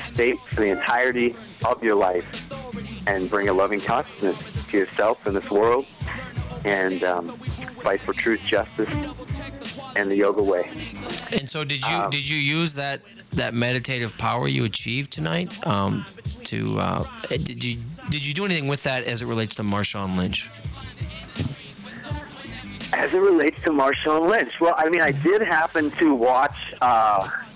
state for the entirety of your life and bring a loving consciousness to yourself and this world, and fight for truth, justice, and the yoga way. And so, did you use that meditative power you achieved tonight? Did you do anything with that as it relates to Marshawn Lynch? As it relates to Marshawn Lynch, well, I mean, I did happen to watch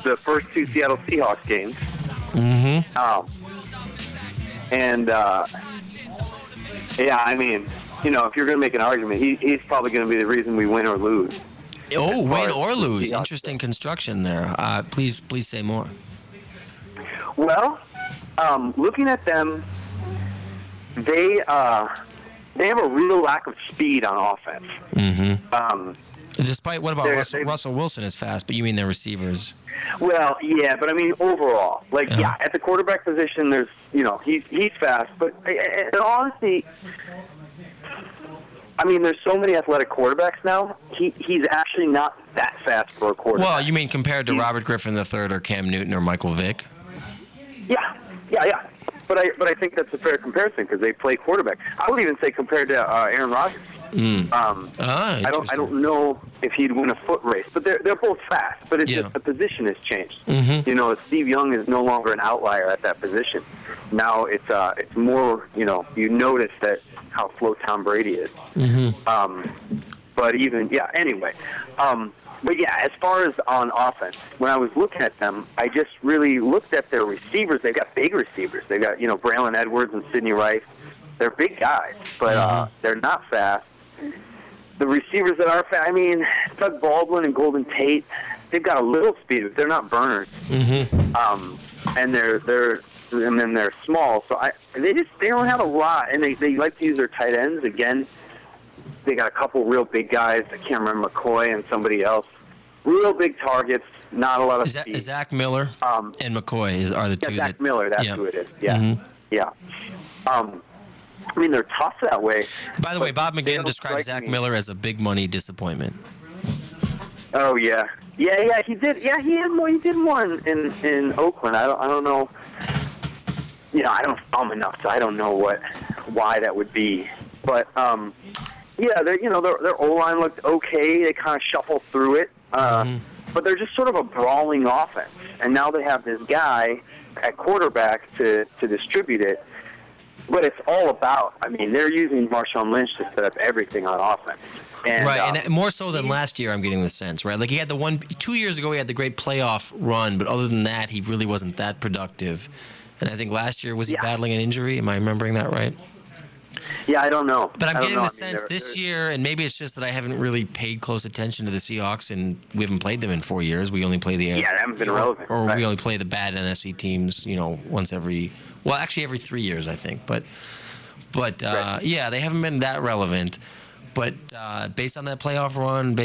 the first two Seattle Seahawks games. Mm-hmm. Yeah, I mean, you know, if you're going to make an argument, he's probably going to be the reason we win or lose. Oh, win or lose. Interesting construction there. Please say more. Well, looking at them, they have a real lack of speed on offense. Mm-hmm. Despite, what about Russell Wilson is fast, but you mean their receivers? Well, yeah, but I mean overall, like, yeah, at the quarterback position, there's, you know, he's fast, but in honesty, I mean, there's so many athletic quarterbacks now. He's actually not that fast for a quarterback. Well, you mean compared to Robert Griffin III or Cam Newton or Michael Vick? Yeah. But I think that's a fair comparison because they play quarterback. I would even say compared to Aaron Rodgers. I don't know if he'd win a foot race, but they're both fast. But it's just the position has changed. Mm-hmm. You know, Steve Young is no longer an outlier at that position. Now it's more, you know, you notice that how slow Tom Brady is. Mm-hmm. But even anyway. But yeah, as far as on offense, when I was looking at them, I just really looked at their receivers. They've got big receivers. They've got, you know, Braylon Edwards and Sidney Rice. They're big guys, but they're not fast. The receivers that are fast, I mean, Doug Baldwin and Golden Tate, they've got a little speed, but they're not burners. Mm-hmm. And they're small, so they don't have a lot, and they like to use their tight ends again. They got a couple real big guys. I can't remember, McCoy and somebody else. Real big targets, not a lot of speed. Zach Miller and McCoy are the two. Zach Miller, that's who it is. Yeah, mm-hmm. Yeah. I mean, they're tough that way. By the way, Bob McGinn described Zach Miller as a big money disappointment. Oh yeah, he did. Yeah, he did one in Oakland. I don't know. You know, I don't follow him enough, so I don't know why that would be. But yeah, their O-line looked okay. They kind of shuffled through it, but they're just sort of a brawling offense. And now they have this guy at quarterback to distribute it. But it's all about, I mean, they're using Marshawn Lynch to set up everything on offense. And, right, and more so than last year, I'm getting the sense, right? Like, he had 2 years ago, he had the great playoff run, but other than that, he really wasn't that productive. And I think last year, was he battling an injury? Am I remembering that right? Yeah, I don't know. But I'm getting the sense this year, and maybe it's just that I haven't really paid close attention to the Seahawks, and we haven't played them in 4 years. We only play the they haven't been relevant. Or we only play the bad NSC teams, you know, once every 3 years, I think. But yeah, they haven't been that relevant. But based on that playoff run,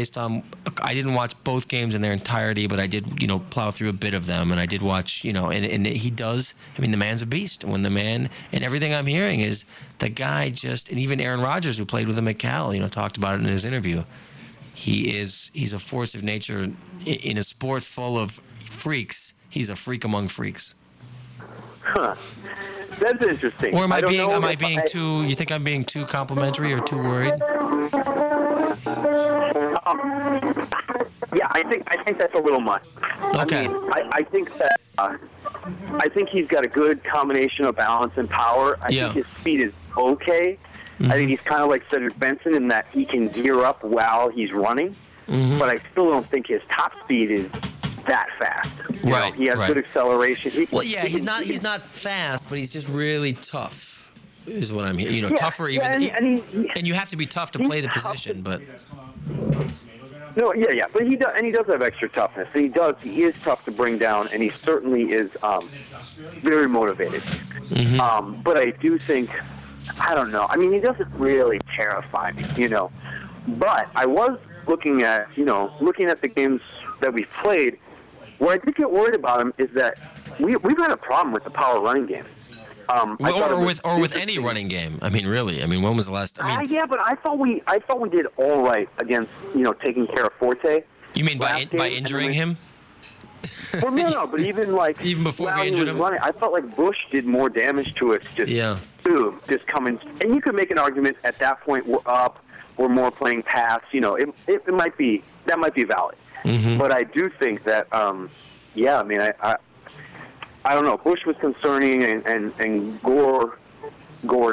I didn't watch both games in their entirety, but I did, you know, plow through a bit of them, and I did watch, you know, and he does. I mean, the man's a beast. When the man, and everything I'm hearing is the guy just, and even Aaron Rodgers, who played with him at Cal, you know, talked about it in his interview. He's a force of nature in a sport full of freaks. He's a freak among freaks. Huh. That's interesting. Or am I being too? You think I'm being too complimentary or too worried? Yeah, I think that's a little much. Okay. I mean, I think that I think he's got a good combination of balance and power. I think his speed is okay. Mm-hmm. I think he's kind of like Cedric Benson in that he can gear up while he's running, but I still don't think his top speed is that fast. You know, he has good acceleration. He's not fast, but he's just really tough, is what I'm hearing. You know, tougher even. And you have to be tough to play the position, but. No, but he does have extra toughness, and he is tough to bring down, and he certainly is very motivated. Mm-hmm. But I do think, I don't know. I mean, he doesn't really terrify me, you know. But I was looking at the games that we've played. Where I did get worried about him is that we've had a problem with the power running game. Or with any running game. I mean, really. I mean, when was the last? Yeah, but I thought we did all right against taking care of Forte. You mean by injuring him? Well, no, but even like even before while we he injured was him. running, I felt like Bush did more damage to us. Boom, just coming. And you could make an argument at that point we're up, we're more playing pass. You know, it might be valid. Mm-hmm. But I do think that, I mean, I don't know. Bush was concerning and gored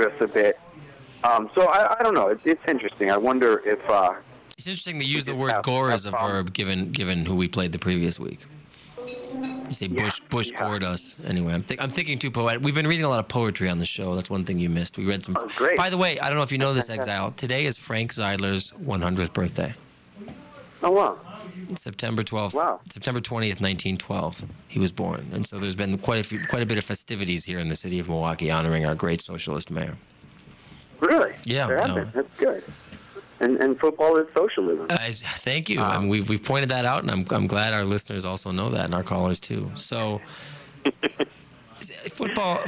us a bit. So I don't know. It's interesting. I wonder if. It's interesting to use the word gore as a verb, given who we played the previous week. You say Bush gored us. Anyway, I'm thinking too poetic. We've been reading a lot of poetry on the show. That's one thing you missed. We read some. Oh, great. By the way, I don't know if you know this, Exile. Today is Frank Zeidler's 100th birthday. Oh wow. September 12th. Wow. September 20th, 1912. He was born, and so there's been quite a bit of festivities here in the city of Milwaukee honoring our great socialist mayor. Really? Yeah. There have been. That's good. And football is socialism. Thank you. I mean, we've pointed that out, and I'm glad our listeners also know that, and our callers too. So, football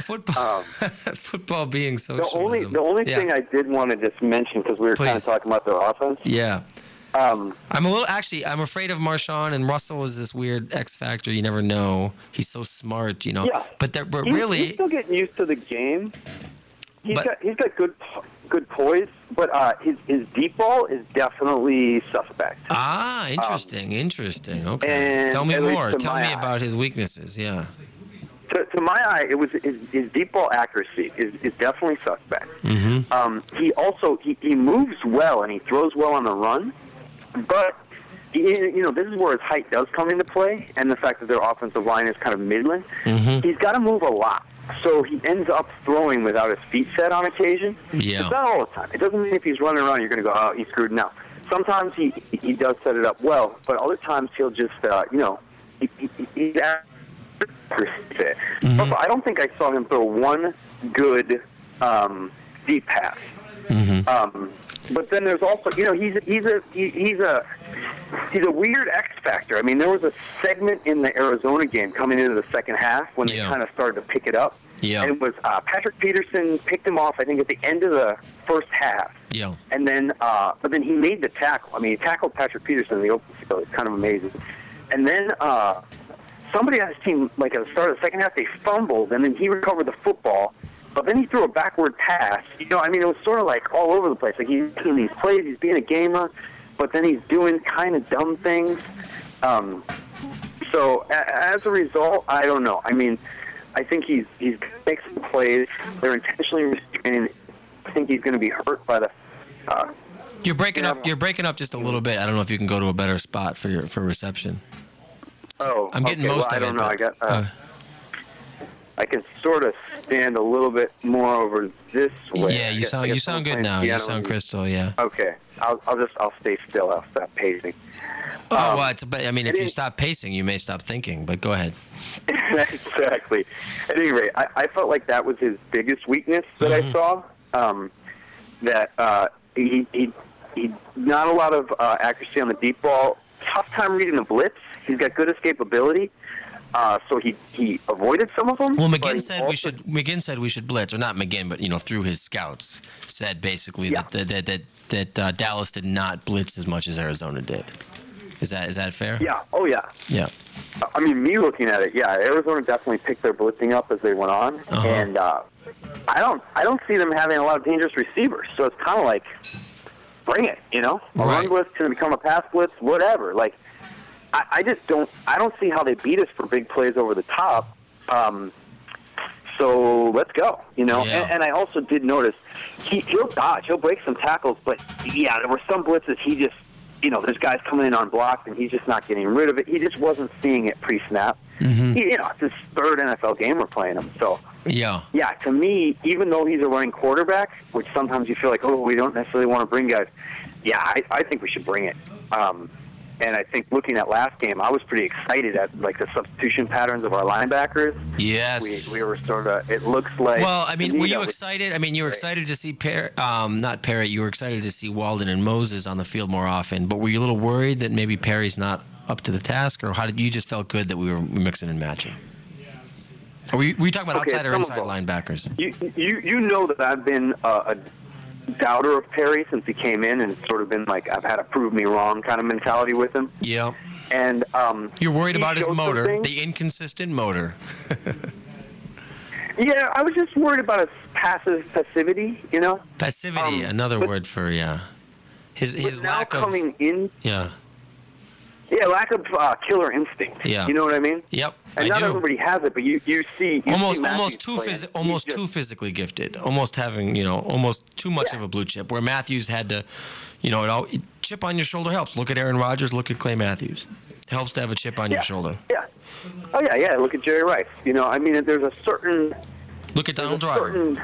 being socialism. The only thing I did want to just mention, because we were kind of talking about their offense. Yeah. I'm afraid of Marshawn, and Russell is this weird X factor. You never know. He's so smart, you know. Yeah. But really, he's still getting used to the game. He's got good poise, but his deep ball is definitely suspect. Ah, interesting. Okay. Tell me more. Tell me about his weaknesses. Yeah. To my eye, it was his deep ball accuracy is definitely suspect. Mm-hmm. He moves well and he throws well on the run, but this is where his height does come into play, and the fact that their offensive line is kind of middling. Mm-hmm. He's got to move a lot. So he ends up throwing without his feet set on occasion. Yeah. It's not all the time. It doesn't mean if he's running around you're going to go, oh, he's screwed. No. Sometimes he does set it up well, but other times he'll just, he's fit. Mm-hmm. I don't think I saw him throw one good deep pass. Mm-hmm. But then there's also, he's a weird X factor. I mean, there was a segment in the Arizona game coming into the second half when they kind of started to pick it up. Yeah. And it was Patrick Peterson picked him off, I think, at the end of the first half. Yeah. And then, but then he made the tackle. I mean, he tackled Patrick Peterson in the open field. It's kind of amazing. And then somebody on his team, like at the start of the second half, they fumbled, and then he recovered the football. But then he threw a backward pass. It was sort of like all over the place. Like he's making these plays, he's being a gamer, but then he's doing kind of dumb things. So as a result, I don't know. I mean, I think he's makes some plays. They're intentionally restraining. I think he's going to be hurt by the. You're breaking up. You're breaking up just a little bit. I don't know if you can go to a better spot for reception. Oh, I'm getting most of it. I don't know. I can sort of stand a little bit more over this way. Yeah, you sound good now. You sound crystal. Yeah. Okay, I'll stay still. I'll stop pacing. If you stop pacing, you may stop thinking. But go ahead. Exactly. At any rate, I felt like that was his biggest weakness that I saw. That he not a lot of accuracy on the deep ball. Tough time reading the blitz. He's got good escapability. So he avoided some of them. Well, McGinn said we should blitz, or not McGinn, but through his scouts, said basically that Dallas did not blitz as much as Arizona did. Is that fair? Yeah. Oh yeah. Yeah. I mean, me looking at it, yeah, Arizona definitely picked their blitzing up as they went on, and I don't see them having a lot of dangerous receivers. So it's kind of like, bring it, A run blitz can become a pass blitz, whatever. Like. I don't see how they beat us for big plays over the top. So let's go, Yeah. And I also did notice he'll dodge, he'll break some tackles, but yeah, there were some blitzes he just, there's guys coming in unblocked and he's just not getting rid of it. He just wasn't seeing it pre-snap. Mm-hmm. It's his third NFL game we're playing him. So yeah, to me, even though he's a running quarterback, which sometimes you feel like, oh, we don't necessarily want to bring guys. Yeah, I think we should bring it. And I think looking at last game, I was pretty excited at like the substitution patterns of our linebackers. Yes, we were sort of. It looks like. Well, I mean, were you excited? I mean, you were excited to see not Perry. You were excited to see Walden and Moses on the field more often. But were you a little worried that maybe Perry's not up to the task, or how did you just felt good that we were mixing and matching? Or were you talking about outside or inside linebackers? You know that I've been a doubter of Perry since he came in, and it's sort of been like I've had a prove me wrong kind of mentality with him. Yeah. And you're worried about his motor, the inconsistent motor. Yeah, I was just worried about his passivity, you know? Passivity, another word for, his lack of... coming in... Yeah. Yeah, lack of killer instinct. Yeah. You know what I mean? Yep, and not everybody has it, but you see... almost too physically gifted. Almost having, almost too much of a blue chip, where Matthews had to, chip on your shoulder helps. Look at Aaron Rodgers, look at Clay Matthews. It helps to have a chip on your shoulder. Yeah. Oh, yeah. Look at Jerry Rice. There's a certain... Look at Donald Driver. Certain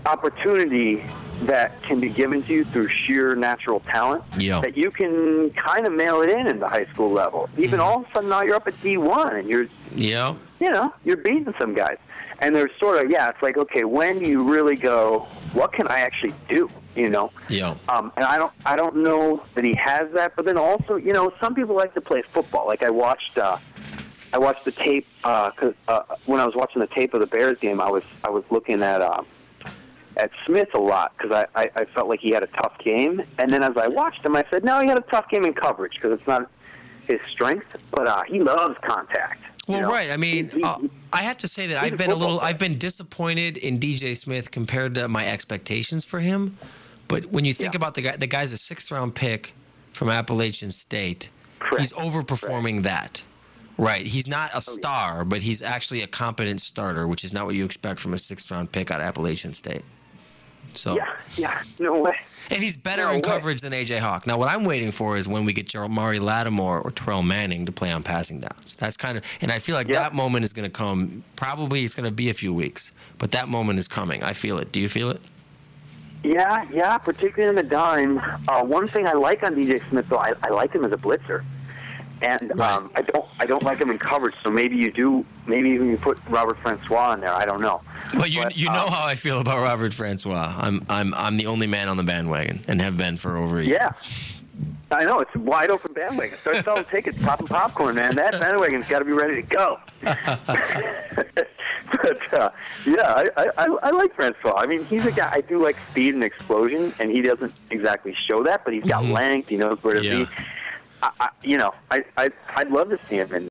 opportunity that can be given to you through sheer natural talent that you can kind of mail it in the high school level. Even all of a sudden now you're up at D1 and you're you're beating some guys. And there's sort of, it's like, okay, when do you really go, what can I actually do? And I don't know that he has that, but then also, some people like to play football. Like I watched the tape cause, when I was watching the tape of the Bears game. I was looking at Smith a lot because I felt like he had a tough game. And then as I watched him, I said, no, he had a tough game in coverage because it's not his strength, but he loves contact. Well, right. I mean, I have to say that I've been disappointed in DJ Smith compared to my expectations for him. But when you think about the guy's a 6th-round pick from Appalachian State. Correct. He's overperforming that. Right. He's not a star, but he's actually a competent starter, which is not what you expect from a 6th-round pick out of Appalachian State. So. Yeah. No way. And he's better in coverage than A.J. Hawk. Now, what I'm waiting for is when we get Mari Lattimore or Terrell Manning to play on passing downs. That's kind of, and I feel like that moment is going to come. Probably it's going to be a few weeks, but that moment is coming. I feel it. Do you feel it? Yeah. Particularly in the dime. One thing I like on DJ Smith, though, I like him as a blitzer. And I don't like him in coverage, so maybe you do. Maybe even you put Robert Francois in there. I don't know. Well, you know how I feel about Robert Francois. I'm the only man on the bandwagon and have been for over a year. Yeah, I know it's a wide open bandwagon. Start selling tickets, popping popcorn, man. That bandwagon's got to be ready to go. But I like Francois. I mean, he's a guy. I do like speed and explosion, and he doesn't exactly show that, but he's got length. He knows where to be. I'd love to see him